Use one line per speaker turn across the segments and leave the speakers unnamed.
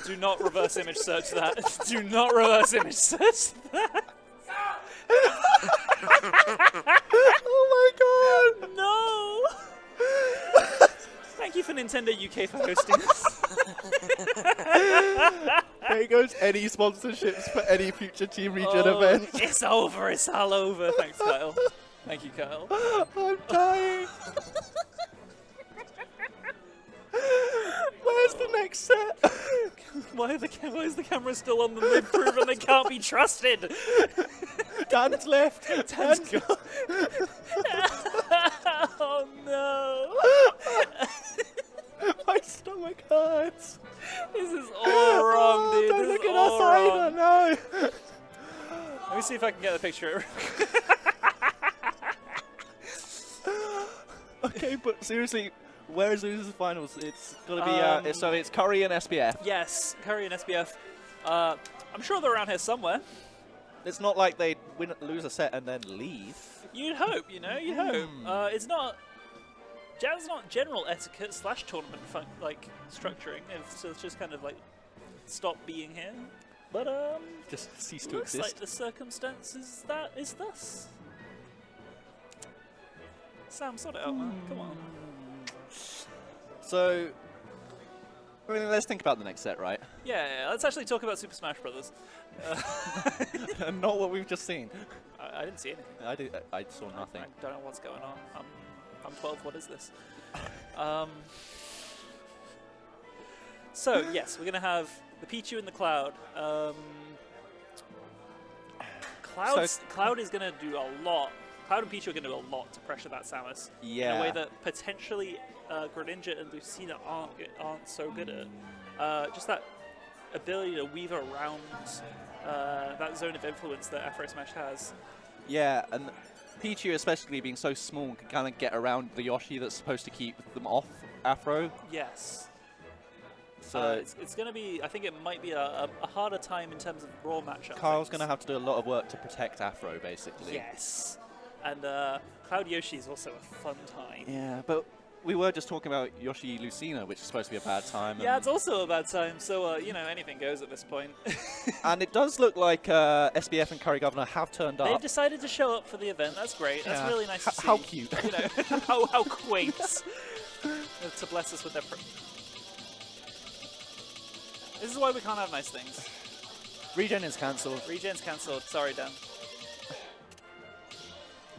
Do not reverse image search that. Do not reverse image search that.
Oh my god!
No! Thank you for Nintendo UK for hosting us.
There goes any sponsorships for any future Team Regen event.
It's over. It's all over. Thanks, Kyle. Thank you, Kyle.
I'm dying. Where's the next set?
Why is the camera still on them? They've proven they can't be trusted.
Dan's left.
Dan's gone. Oh no.
My stomach hurts.
This is all wrong, dude.
Don't
This
look
is
at
all
us
wrong.
either, no.
Let me see if I can get the picture.
Okay, but seriously, where is Losers Finals? It's got to be, so it's Curry and SBF.
Yes, Curry and SBF. I'm sure they're around here somewhere.
It's not like they lose a set and then leave.
You'd hope, you know, you'd hope. It's not general etiquette / tournament like structuring. It's just kind of like stop being here. But
Just cease to
looks
exist.
like the circumstances that is thus. Sam, sort it out, man. Come on.
So, I mean, let's think about the next set, right?
Yeah, let's actually talk about Super Smash Brothers.
And not what we've just seen.
I didn't see anything.
I saw nothing.
I don't know what's going on. I'm 12. What is this? So yes, we're gonna have the Pichu and the Cloud. Cloud is gonna do a lot. Cloud and Pichu are gonna do a lot to pressure that Samus in a way that potentially Greninja and Lucina aren't so good at. Just that ability to weave around that zone of influence that AfroSmash has.
Yeah, and Pichu, especially being so small, can kind of get around the Yoshi that's supposed to keep them off Afro.
Yes.
So
it's going to be, I think it might be a harder time in terms of raw matchups.
Kyle's going to have to do a lot of work to protect Afro, basically.
Yes. And Cloud Yoshi is also a fun time.
Yeah, but we were just talking about Yoshi Lucina, which is supposed to be a bad time.
Yeah, it's also a bad time, so, you know, anything goes at this point.
And it does look like SBF and Curry Governor have turned up.
They've decided to show up for the event. That's great. That's really nice to see.
How cute.
You know, how quaint. To bless us with their... This is why we can't have nice things.
Regen is cancelled.
Regen's cancelled. Sorry, Dan.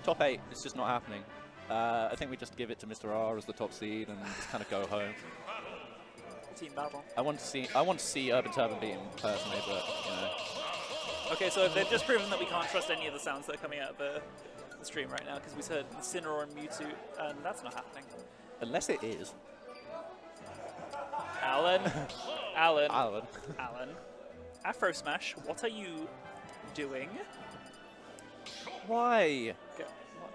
Top 8, it's just not happening. I think we just give it to Mr. R as the top seed and just kind of go home.
Team battle.
I want to see Urban Turban beat him personally, but you know.
Okay, so they've just proven that we can't trust any of the sounds that are coming out of the stream right now because we heard Incineroar and Mewtwo, and that's not happening.
Unless it is.
Alan. Alan.
Alan.
Alan. AfroSmash, what are you doing?
Why?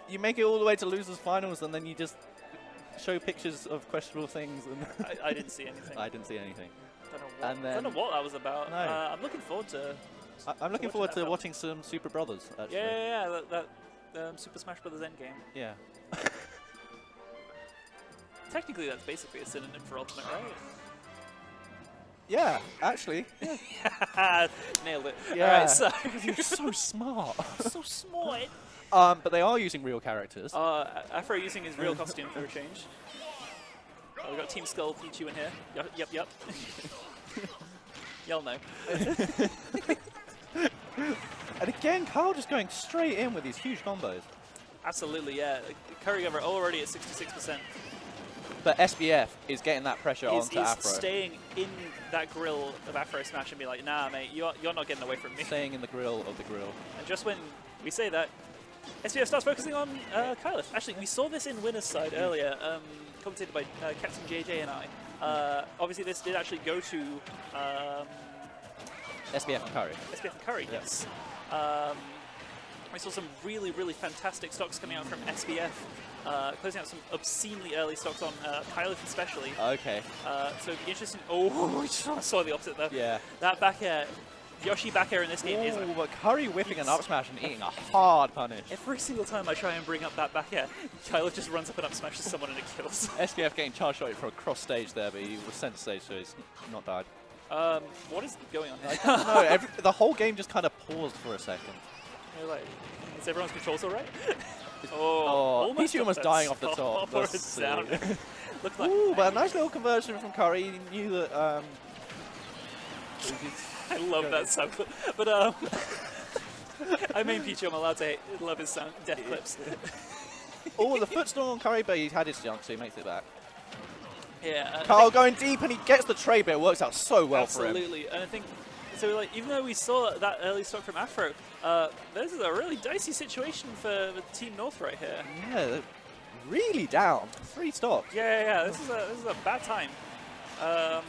You make it all the way to Losers Finals and then you just show pictures of questionable things. And
I didn't see anything.
I didn't see anything.
Don't know what that was about.
No.
I'm looking forward to...
I'm looking forward to watching some Super Brothers, actually.
Yeah, that Super Smash Brothers Endgame.
Yeah.
Technically, that's basically a synonym for Ultimate, right?
Yeah, actually.
Yeah. Nailed it.
Yeah.
All right, so
You're so smart.
so smart.
But they are using real characters.
Afro using his real costume for a change. We've got Team Skull Pichu in here. Yep. Y'all know.
And again, Kyle just going straight in with these huge combos.
Absolutely, yeah. Curry Govenor already at 66%.
But SBF is getting that pressure onto
He's
Afro.
staying in that grill of AfroSmash and be like, nah, mate, you're not getting away from me.
Staying in the grill of the grill.
And just when we say that, SBF starts focusing on Kyleth. Actually, we saw this in Winner's Side earlier, commentated by Captain JJ and I. Obviously, this did actually go to
SBF and Curry.
SBF and Curry, yes. We saw some really, really fantastic stocks coming out from SBF, closing out some obscenely early stocks on Kyleth especially.
Okay.
So it'd be interesting. Oh, I saw the opposite there.
Yeah.
That back air, Yoshi back air in this game is...
But Curry whipping an up smash and eating a hard punish.
Every single time I try and bring up that back air, Kyleth just runs up and up smashes someone and it kills.
SBF getting charge shot from across stage there, but he was sent to stage, so he's not died.
What is going on here?
No, the whole game just kind of paused for a second.
You're like, is everyone's controls all right?
Pichu almost dying off the top.
That's down. Looked like
ooh, but a nice little conversion from Curry. He knew that.
I love that sound clip. But I mean Pichu, I'm allowed to love his sound death clips.
Oh, the footstool on Curry, but he had his jump, so he makes it back.
Yeah.
Carl going deep, and he gets the trade, but it works out so well for him.
Absolutely, and I think so. Like, even though we saw that early stock from Afro, this is a really dicey situation for Team North right here.
Yeah, they're really down. 3 stocks.
Yeah. This is a bad time.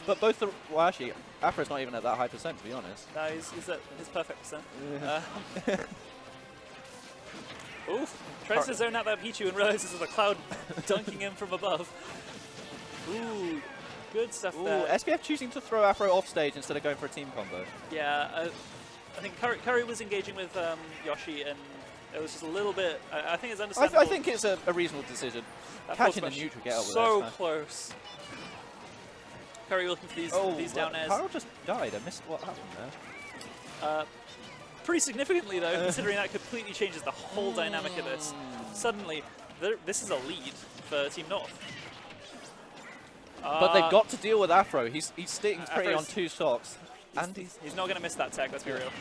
But both the actually, Afro's not even at that high percent, to be honest.
No, he's at his perfect percent. Oof! Tries to zone out that Pichu and realizes there's a cloud dunking him from above. Ooh, good stuff there.
SBF choosing to throw Afro off stage instead of going for a team combo.
Yeah, I think Curry was engaging with Yoshi, and it was just a little bit. I think it's understandable.
I think it's a reasonable decision. Catching the neutral get out with
so close. Curry looking for these down airs.
Carl just died. I missed what happened there.
Pretty significantly though, considering that completely changes the whole dynamic of this. Suddenly, this is a lead for Team North.
But they've got to deal with Afro. He's sitting pretty on 2 stocks. And
he's not going to miss that tech, let's be real.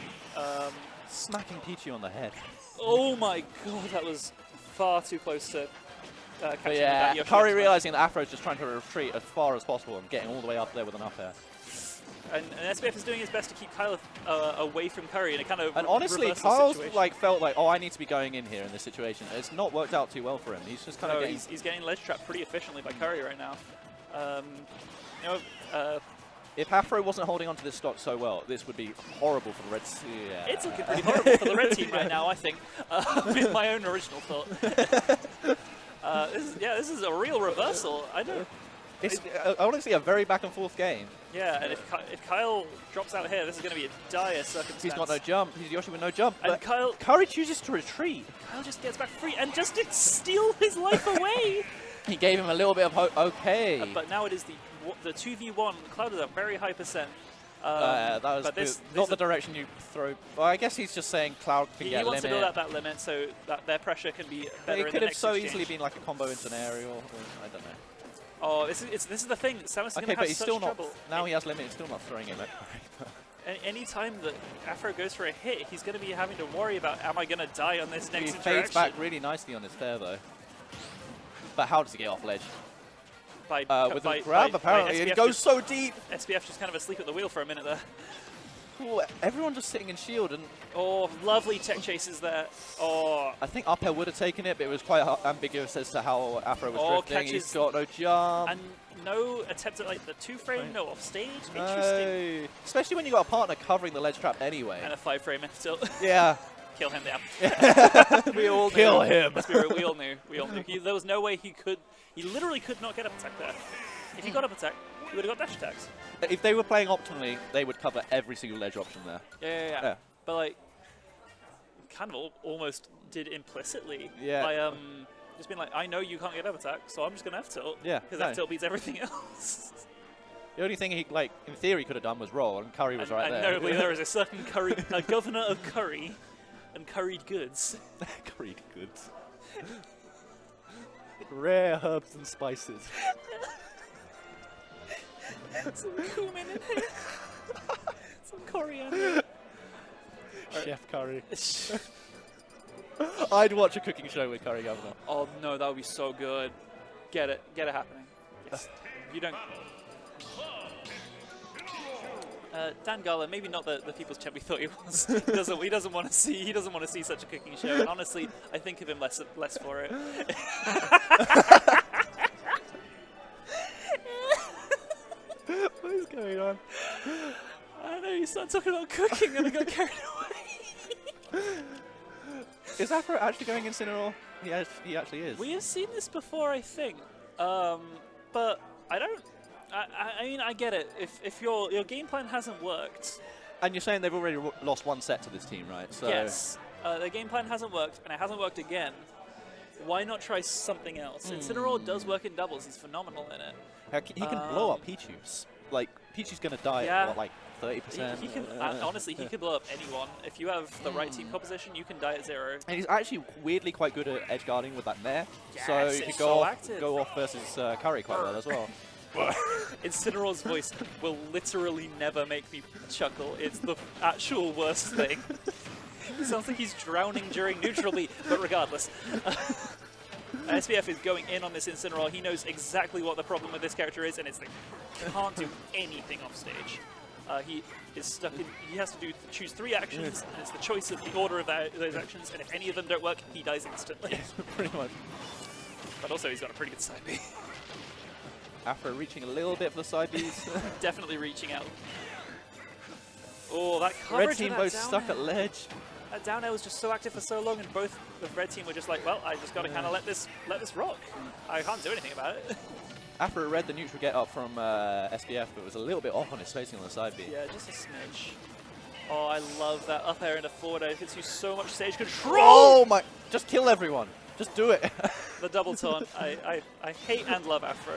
Smacking Pichu on the head.
Oh my god, that was far too close to catching that Yoshi.
Curry realizing that Afro's just trying to retreat as far as possible and getting all the way up there with an up air.
And SBF is doing his best to keep Kyleth away from Curry, and it kind of
honestly, Kyle's felt like, oh, I need to be going in here in this situation. It's not worked out too well for him. He's just kind of getting...
He's getting ledge trapped pretty efficiently by Curry right now.
If Afro wasn't holding onto this stock so well, this would be horrible for the red team. Yeah.
It's looking pretty horrible for the red team right now, I think, with my own original thought. This is a real reversal.
It's honestly a very back and forth game.
Yeah, and if Kyle drops out here, this is going to be a dire circumstance.
He's got no jump. He's Yoshi with no jump.
And
Curry chooses to retreat.
Kyle just gets back free and just did steal his life away.
He gave him a little bit of hope. Okay.
But now it is the 2v1. Cloud is a very high percent.
That was not the direction you throw. Well, I guess he's just saying Cloud can get limit.
He wants to build out that limit so that their pressure can be better.
It could have so easily been like a combo into an aerial. Or, I don't know.
Oh, this is the thing. Samus is going to have such trouble.
Now he has limit. He's still not throwing it.
Any time that Afro goes for a hit, he's going to be having to worry about, am I going to die on this next interaction?
He fades back really nicely on his fair though. But how does he get off ledge? With the grab, apparently. It goes so deep.
SBF just kind of asleep at the wheel for a minute there.
Ooh, everyone just sitting in shield. And
oh, lovely tech chases there. Oh,
I think up air would have taken it, but it was quite ambiguous as to how Afro was drifting. He's got no jump.
And no attempt at like the 2-frame, no off stage.
No.
Interesting.
Especially when you got a partner covering the ledge trap anyway.
And a 5-frame tilt.
Yeah.
Kill him down. We all knew.
Kill him.
We all knew. There was no way he could. He literally could not get up attack there. If he got up attack, he would have got dash attacks.
If they were playing optimally, they would cover every single ledge option there.
Yeah. But like, kind of almost did implicitly.
Yeah.
By just being like, I know you can't get up attack, so I'm just gonna F tilt.
Yeah.
Because F tilt beats everything else.
The only thing he, like, in theory could have done was roll, and Curry was right there.
And notably, there is a certain Curry, a governor of Curry, and curried goods.
Curried goods. Rare herbs and spices.
Some cumin in here. Some coriander.
Chef Curry. I'd watch a cooking show with Curry Governor.
Oh no, that would be so good. Get it happening. Yes. You don't. Dan Gala, maybe not the people's champ we thought he was. He doesn't want to see such a cooking show. And honestly, I think of him less for it.
What is going on?
I don't know. You started talking about cooking and I got carried away.
Is Afro actually going Incineroar? He actually is.
We have seen this before, I think, but I don't. I mean, I get it. If your game plan hasn't worked,
and you're saying they've already lost 1 set to this team, right? So
yes, their game plan hasn't worked, and it hasn't worked again. Why not try something else? Incineroar does work in doubles. He's phenomenal in it.
He can blow up Pichu, like Peachy's going to die at, what, like 30%?
He can, honestly, he could blow up anyone. If you have the right team composition, you can die at 0.
And he's actually weirdly quite good at edge guarding with that Nair.
Yes,
so you could go off versus Curry quite well as well.
Incineroar's voice will literally never make me chuckle. It's the actual worst thing. It sounds like he's drowning during neutral B, but regardless. SBF is going in on this Incineroar. He knows exactly what the problem with this character is, and it's like, can't do anything off stage. He is stuck in, he has to choose 3 actions, and it's the choice of the order of those actions, and if any of them don't work, he dies instantly.
Yes, pretty much.
But also he's got a pretty good side B.
Afro reaching a little bit for the side Bs.
Definitely reaching out. Oh, that coverage.
Red team both stuck at ledge.
That down air was just so active for so long, and both the red team were just like, well, I just got to kind of let this rock. I can't do anything about it.
Afro read the neutral get up from SBF, but was a little bit off on his spacing on the side B.
Yeah, just a smidge. Oh, I love that up air into forward air. It gives you so much stage control.
Oh my! Just kill everyone. Just do it.
The double taunt. I hate and love Afro.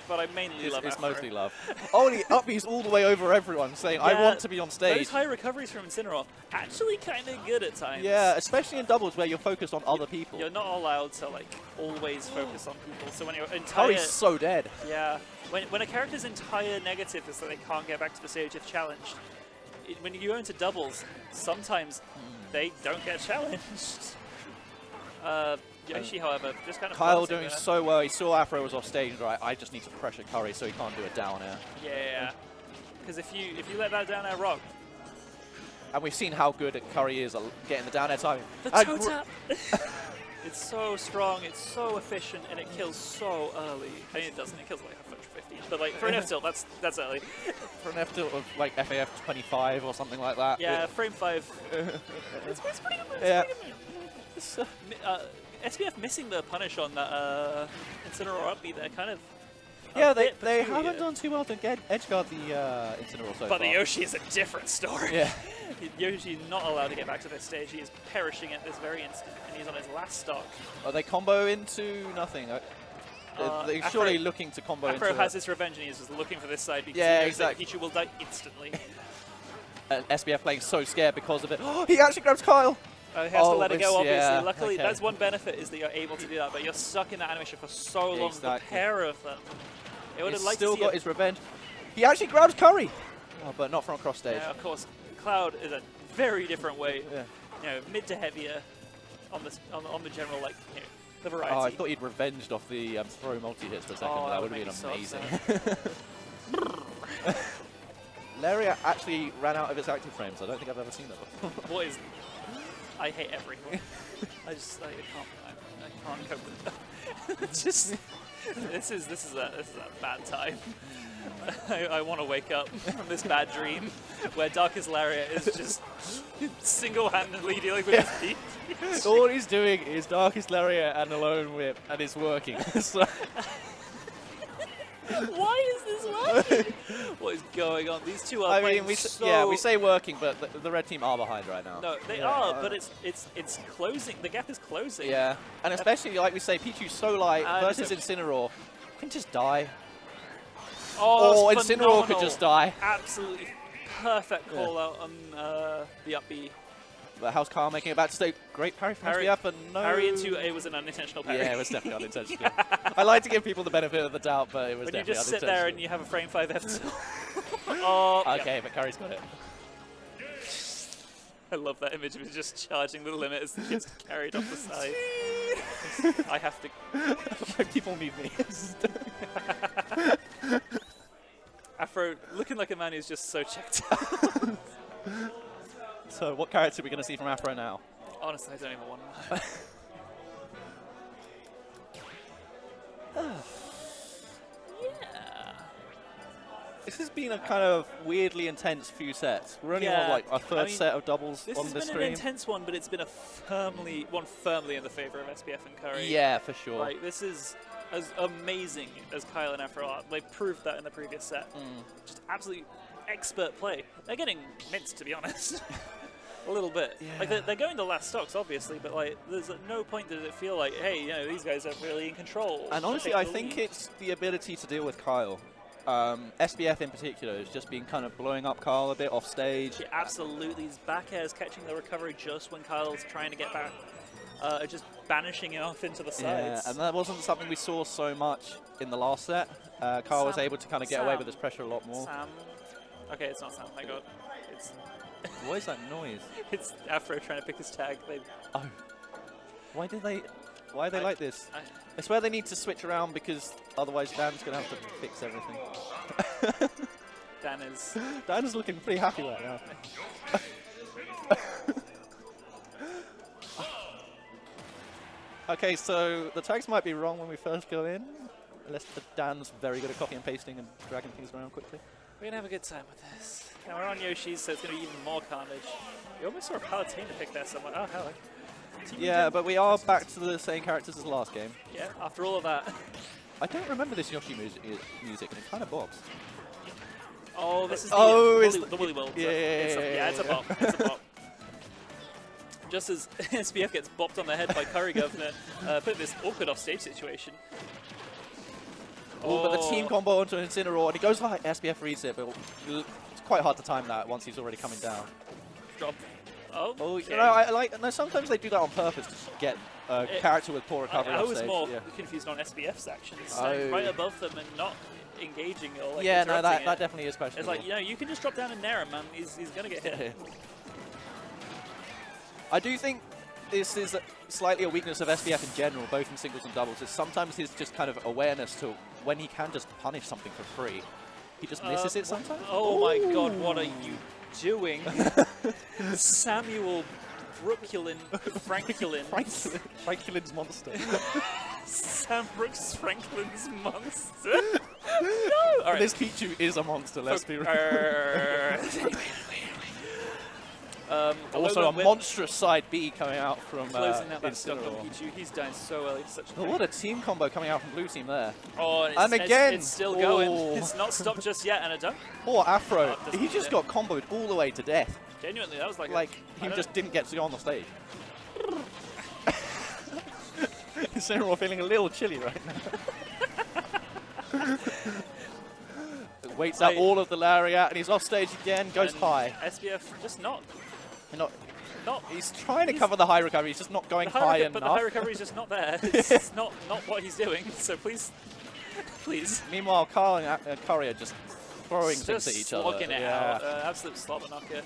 But I mainly love Afro.
It's mostly love. Only upbeats all the way over everyone, saying, I want to be on stage.
Those high recoveries from Incineroar, actually kind of good at times.
Yeah, especially in doubles where you're focused on other people.
You're not allowed to like always focus on people. So when you're
Curry's so dead.
Yeah. When a character's entire negative is that they can't get back to the stage if challenged, when you go into doubles, sometimes they don't get challenged. Yoshi, however, just kind of
Kyle doing so well. He saw Afro was off stage, right? I just need to pressure Curry so he can't do a down air.
Yeah, because if you let that down air rock,
and we've seen how good Curry is at getting the down air timing.
The toe tap. It's so strong, it's so efficient, and it kills so early. I mean, it doesn't. It kills like 150, but like for an F tilt, that's early.
For an F tilt of like FAF 25 or something like that.
Yeah, frame 5. It's pretty good.
Yeah.
SBF missing the punish on that Incineroar up B there, kind of.
Yeah, they haven't done too well to get edgeguard the Incineroar so far.
But the Yoshi is a different story.
Yeah.
Yoshi is not allowed to get back to this stage. He is perishing at this very instant, and he's on his last stock.
Are they combo into nothing? They're surely looking to combo
Afro
into
has his revenge, and he's just looking for this side because
yeah,
he knows
exactly.
that Pichu will die instantly.
SBF playing so scared because of it. Oh, he actually grabs Kyle!
He has to let it go, obviously.
Yeah,
luckily, that's one benefit, is that you're able to do that, but you're stuck in that animation for so long. The pair of them. It would have liked
still
to see
got his revenge. He actually grabs Curry! Oh, but not from across stage.
Yeah, of course. Cloud is a very different way.
Yeah.
You know, mid to heavier on the general, like, you know, the variety.
Oh, I thought he'd revenged off the throw multi-hits for a second, but that would have been amazing. So Lariat actually ran out of its active frames. I don't think I've ever seen that before.
What is... I hate everyone. I can't cope with that. It's just... This is a bad time. I want to wake up from this bad dream where Darkest Lariat is just single-handedly dealing with his feet.
All he's doing is Darkest Lariat and a Lone Whip, and it's working. So
why is this working? What is going on? These two are playing
we say working, but the red team are behind right now.
No, they are, but it's closing. The gap is closing.
Yeah, and especially, like we say, Pichu's so light versus Incineroar can just die.
Oh,
Incineroar could just die.
Absolutely perfect call out on the up B.
But how's Kyle making it back to stay? Great parry from SBF, and no...
Parry into it was an unintentional parry.
Yeah, it was definitely unintentional. Yeah. I like to give people the benefit of the doubt, but it was definitely unintentional.
When you just sit there and you have a frame 5 F2.
Okay, but Curry's got it.
I love that image of him just charging the limit as he gets carried off the side. I have to...
People need me.
Afro, looking like a man who's just so checked out.
So, what character are we going to see from Afro now?
Honestly, I don't even want to know. Yeah.
This has been a kind of weirdly intense few sets. We're only on like our third set of doubles on this stream.
This has been an intense one, but it's been one firmly in the favor of SBF and Curry.
Yeah, for sure.
Like, this is as amazing as Kyle and Afro are. They proved that in the previous set. Just absolutely expert play. They're getting minced, to be honest. A little bit. Yeah. Like they're going to last stocks, obviously, but like there's at no point does it feel like, hey, you know, these guys are really in control.
And honestly, I think it's the ability to deal with Kyle. SBF in particular has just been kind of blowing up Kyle a bit off stage.
Yeah, absolutely. His back air is catching the recovery just when Kyle's trying to get back. Just banishing him off into the sides.
Yeah, and that wasn't something we saw so much in the last set. Kyle was able to kind of get away with his pressure a lot more.
Sam. Okay, it's not Sam, thank God. It's
what is that noise?
It's Afro trying to pick his tag.
Oh. Why are they like this? I swear they need to switch around because otherwise Dan's going to have to fix everything. Dan is looking pretty happy right now. Okay, so the tags might be wrong when we first go in, unless Dan's very good at copy and pasting and dragging things around quickly.
We're going to have a good time with this. Now we're on Yoshi's, so it's going to be even more carnage. We almost saw a Palutena pick there somewhere. Oh, hell.
Yeah, but we are back to the same characters as the last game.
Yeah, after all of that.
I don't remember this Yoshi music, and it kind of bobs.
Oh, this is the Willy Will.
Yeah,
it's a bop. It's a bop. Just as SBF gets bopped on the head by Curry Govenor, put this awkward off-stage situation.
Oh, but the team combo onto an Incineroar, and he goes like SBF reads it, but it's quite hard to time that once he's already coming down.
Drop. Oh, okay.
You know, sometimes they do that on purpose to get a character with poor recovery
I
off
was
stage.
more confused on SBF's actions, standing right above them and not engaging or like
no, that definitely is questionable.
It's like, you can just drop down and nair him, man. He's going to get hit.
I do think this is slightly a weakness of SBF in general, both in singles and doubles, is sometimes his just kind of awareness to when he can just punish something for free. He just misses it sometimes.
Oh my God, what are you doing? Samuel Brooklyn Franklin.
Franklin's monster.
Sam Brooks Franklin's monster? No!
All right. This Pichu is a monster, let's be real. Also a monstrous side B coming out from
closing out that stuff on Pichu. He's dying so early.
What a team combo coming out from blue team there.
Oh,
and again,
it's still going. It's not stopped just yet, and a dunk.
Poor Afro. He just got comboed all the way to death.
Genuinely, that was like
he just didn't get to go on the stage. Incineroar feeling a little chilly right now. Waits out all of the lariat, and he's off stage again, goes high.
SBF just not.
He's trying to cover the high recovery, he's just not going high enough.
But the high recovery is just not there. It's not what he's doing, so please.
Meanwhile, Carl and Curry are just throwing things at each other.
Slogging it out. Absolute slobber knocker.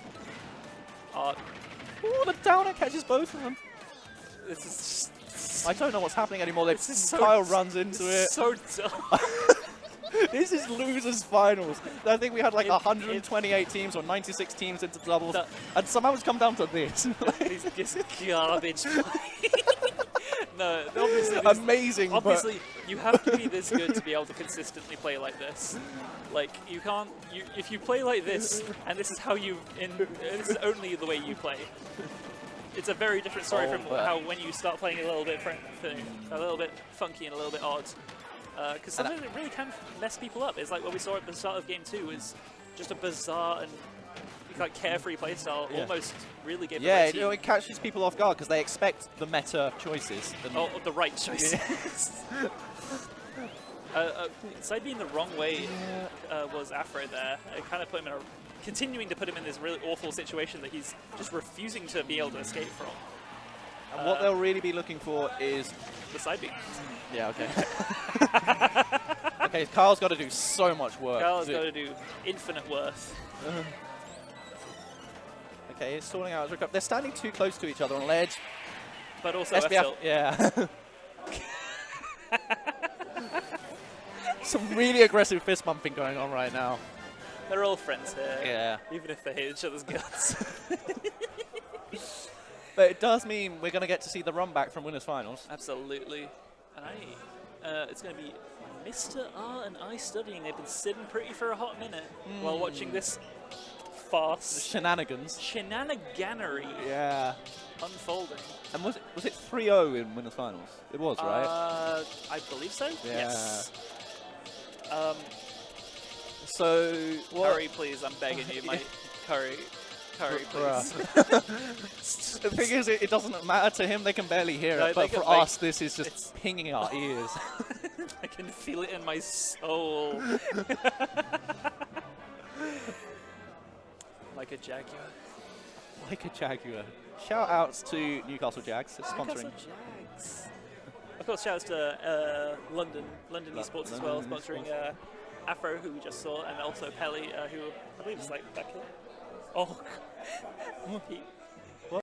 Oh, the downer catches both of them.
This is just...
I don't know what's happening anymore. Kyle runs into it.
So dumb.
This is losers finals. I think we had like 128 teams or 96 teams into doubles, and somehow it's come down to this.
This garbage. No, obviously.
Amazing.
Obviously, you have to be this good to be able to consistently play like this. Like you can't. If you play like this, and this is how this is only the way you play. It's a very different story from how when you start playing a little bit funky and a little bit odd. Because sometimes it really can mess people up. It's like what we saw at the start of Game 2 is just a bizarre and like carefree playstyle almost really gave
the team. It catches people off guard because they expect the meta choices.
The right choices. Side being the wrong way was Afro there. It kind of put him in continuing to put him in this really awful situation that he's just refusing to be able to escape from.
And what they'll really be looking for is
the side B.
Yeah, okay. Okay, Kyle's got to do so much work.
Kyle's got to do infinite worth.
Okay, he's sorting out his recovery. They're standing too close to each other on ledge.
But also
SBF, yeah. Some really aggressive fist bumping going on right now.
They're all friends here.
Yeah.
Even if they hate each other's guts.
But it does mean we're going to get to see the run back from winners finals.
Absolutely. And it's going to be Mr. R and I studying. They've been sitting pretty for a hot minute while watching this farce. Shenaniganery.
Yeah.
Unfolding.
And was it 3-0 in winners finals? It was, right?
I believe so.
Yeah.
Yes.
So
Curry, please, I'm begging you, my Curry, please.
The thing is, it doesn't matter to him. They can barely hear it. But for us, this is just pinging our ears.
I can feel it in my soul. Like a jaguar.
Like a jaguar. Shout outs to Newcastle Jags sponsoring.
Newcastle Jags. Of course, shout outs to London Esports as well, sponsoring Afro, who we just saw, and also Pelly, who I believe is like back here. Oh,